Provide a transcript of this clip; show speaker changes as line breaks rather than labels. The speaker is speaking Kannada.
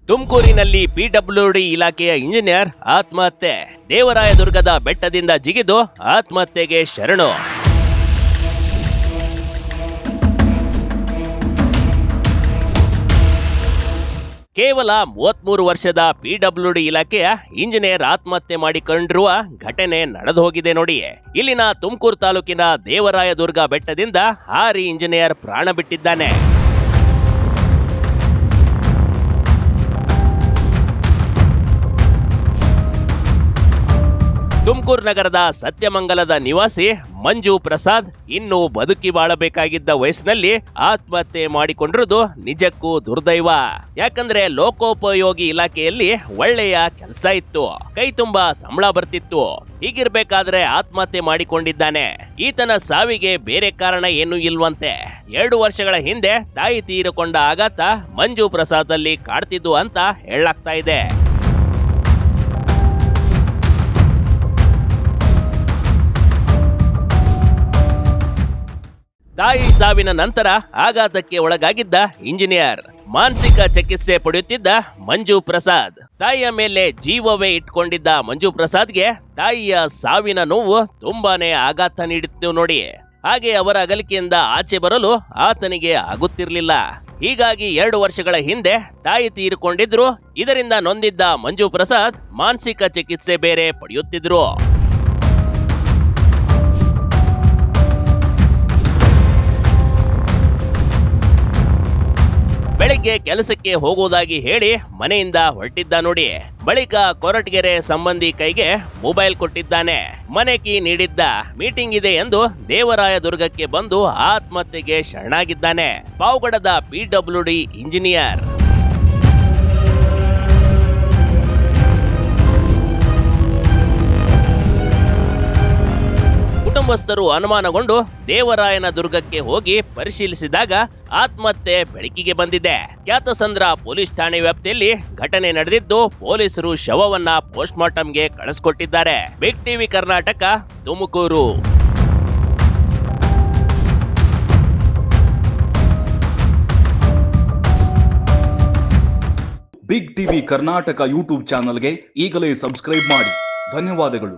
ತುಮಕೂರಿನಲ್ಲಿ ಪಿಡಬ್ಲ್ಯೂಡಿ ಇಲಾಖೆಯ ಇಂಜಿನಿಯರ್ ಆತ್ಮಹತ್ಯೆ. ದೇವರಾಯದುರ್ಗದ ಬೆಟ್ಟದಿಂದ ಜಿಗಿದು ಆತ್ಮಹತ್ಯೆಗೆ ಶರಣು. ಕೇವಲ 33 ವರ್ಷದ ಪಿಡಬ್ಲ್ಯೂಡಿ ಇಲಾಖೆಯ ಇಂಜಿನಿಯರ್ ಆತ್ಮಹತ್ಯೆ ಮಾಡಿಕೊಂಡಿರುವ ಘಟನೆ ನಡೆದು ಹೋಗಿದೆ ನೋಡಿ. ಇಲ್ಲಿನ ತುಮಕೂರು ತಾಲೂಕಿನ ದೇವರಾಯದುರ್ಗ ಬೆಟ್ಟದಿಂದ ಹಾರಿ ಇಂಜಿನಿಯರ್ ಪ್ರಾಣ ಬಿಟ್ಟಿದ್ದಾನೆ. ತುಮಕೂರು ನಗರದ ಸತ್ಯಮಂಗಲದ ನಿವಾಸಿ ಮಂಜು ಪ್ರಸಾದ್ ಇನ್ನು ಬದುಕಿ ಬಾಳಬೇಕಾಗಿದ್ದ ವಯಸ್ಸಿನಲ್ಲಿ ಆತ್ಮಹತ್ಯೆ ಮಾಡಿಕೊಂಡಿರುವುದು ನಿಜಕ್ಕೂ ದುರ್ದೈವ. ಯಾಕಂದ್ರೆ ಲೋಕೋಪಯೋಗಿ ಇಲಾಖೆಯಲ್ಲಿ ಒಳ್ಳೆಯ ಕೆಲಸ ಇತ್ತು, ಕೈ ತುಂಬಾ ಸಂಬಳ ಬರ್ತಿತ್ತು. ಹೀಗಿರ್ಬೇಕಾದ್ರೆ ಆತ್ಮಹತ್ಯೆ ಮಾಡಿಕೊಂಡಿದ್ದಾನೆ. ಈತನ ಸಾವಿಗೆ ಬೇರೆ ಕಾರಣ ಏನೂ ಇಲ್ವಂತೆ. 2 ವರ್ಷಗಳ ಹಿಂದೆ ತಾಯಿ ತೀರಿಕೊಂಡ ಆಘಾತ ಮಂಜು ಪ್ರಸಾದ್ ಅಲ್ಲಿ ಕಾಡ್ತಿದ್ದು ಅಂತ ಹೇಳಲಾಗ್ತಾ ಇದೆ. ತಾಯಿ ಸಾವಿನ ನಂತರ ಆಘಾತಕ್ಕೆ ಒಳಗಾಗಿದ್ದ ಇಂಜಿನಿಯರ್ ಮಾನಸಿಕ ಚಿಕಿತ್ಸೆ ಪಡೆಯುತ್ತಿದ್ದ ಮಂಜು ಪ್ರಸಾದ್. ತಾಯಿಯ ಮೇಲೆ ಜೀವವೇ ಇಟ್ಕೊಂಡಿದ್ದ ಮಂಜು ಪ್ರಸಾದ್ಗೆ ತಾಯಿಯ ಸಾವಿನ ನೋವು ತುಂಬಾನೇ ಆಘಾತ ನೀಡಿತ್ತು ನೋಡಿ. ಹಾಗೆ ಅವರ ಅಗಲಿಕೆಯಿಂದ ಆಚೆ ಬರಲು ಆತನಿಗೆ ಆಗುತ್ತಿರಲಿಲ್ಲ. ಹೀಗಾಗಿ 2 ವರ್ಷಗಳ ಹಿಂದೆ ತಾಯಿ ತೀರಿಕೊಂಡಿದ್ರು. ಇದರಿಂದ ನೊಂದಿದ್ದ ಮಂಜು ಪ್ರಸಾದ್ ಮಾನಸಿಕ ಚಿಕಿತ್ಸೆ ಬೇರೆ ಪಡೆಯುತ್ತಿದ್ರು. ಬೆಳಿಗ್ಗೆ ಕೆಲಸಕ್ಕೆ ಹೋಗುವುದಾಗಿ ಹೇಳಿ ಮನೆಯಿಂದ ಹೊರಟಿದ್ದ ನೋಡಿ. ಬಳಿಕ ಕೊರಟಗೆರೆ ಸಂಬಂಧಿ ಕೈಗೆ ಮೊಬೈಲ್ ಕೊಟ್ಟಿದ್ದಾನೆ. ಮನೆ ಕೀ ನೀಡಿದ್ದ. ಮೀಟಿಂಗ್ ಇದೆ ಎಂದು ದೇವರಾಯದುರ್ಗಕ್ಕೆ ಬಂದು ಆತ್ಮಹತ್ಯೆಗೆ ಶರಣಾಗಿದ್ದಾನೆ. ಪಾವಗಡದ ಪಿಡಬ್ಲ್ಯೂಡಿ ಇಂಜಿನಿಯರ್. ಕುಟುಂಬಸ್ಥರು ಅನುಮಾನಗೊಂಡು ದೇವರಾಯನ ದುರ್ಗಕ್ಕೆ ಹೋಗಿ ಪರಿಶೀಲಿಸಿದಾಗ ಆತ್ಮಹತ್ಯೆ ಬೆಳಕಿಗೆ ಬಂದಿದೆ. ಕ್ಯಾತಸಂದ್ರ ಪೊಲೀಸ್ ಠಾಣೆ ವ್ಯಾಪ್ತಿಯಲ್ಲಿ ಘಟನೆ ನಡೆದಿದ್ದು ಪೊಲೀಸರು ಶವವನ್ನ ಪೋಸ್ಟ್ ಮಾರ್ಟಂಗೆ ಕಳಿಸಿಕೊಟ್ಟಿದ್ದಾರೆ. Big TV Karnataka, Tumakuru.
Big TV Karnataka YouTube ಚಾನಲ್ಗೆ ಈಗಲೇ ಸಬ್ಸ್ಕ್ರೈಬ್ ಮಾಡಿ. ಧನ್ಯವಾದಗಳು.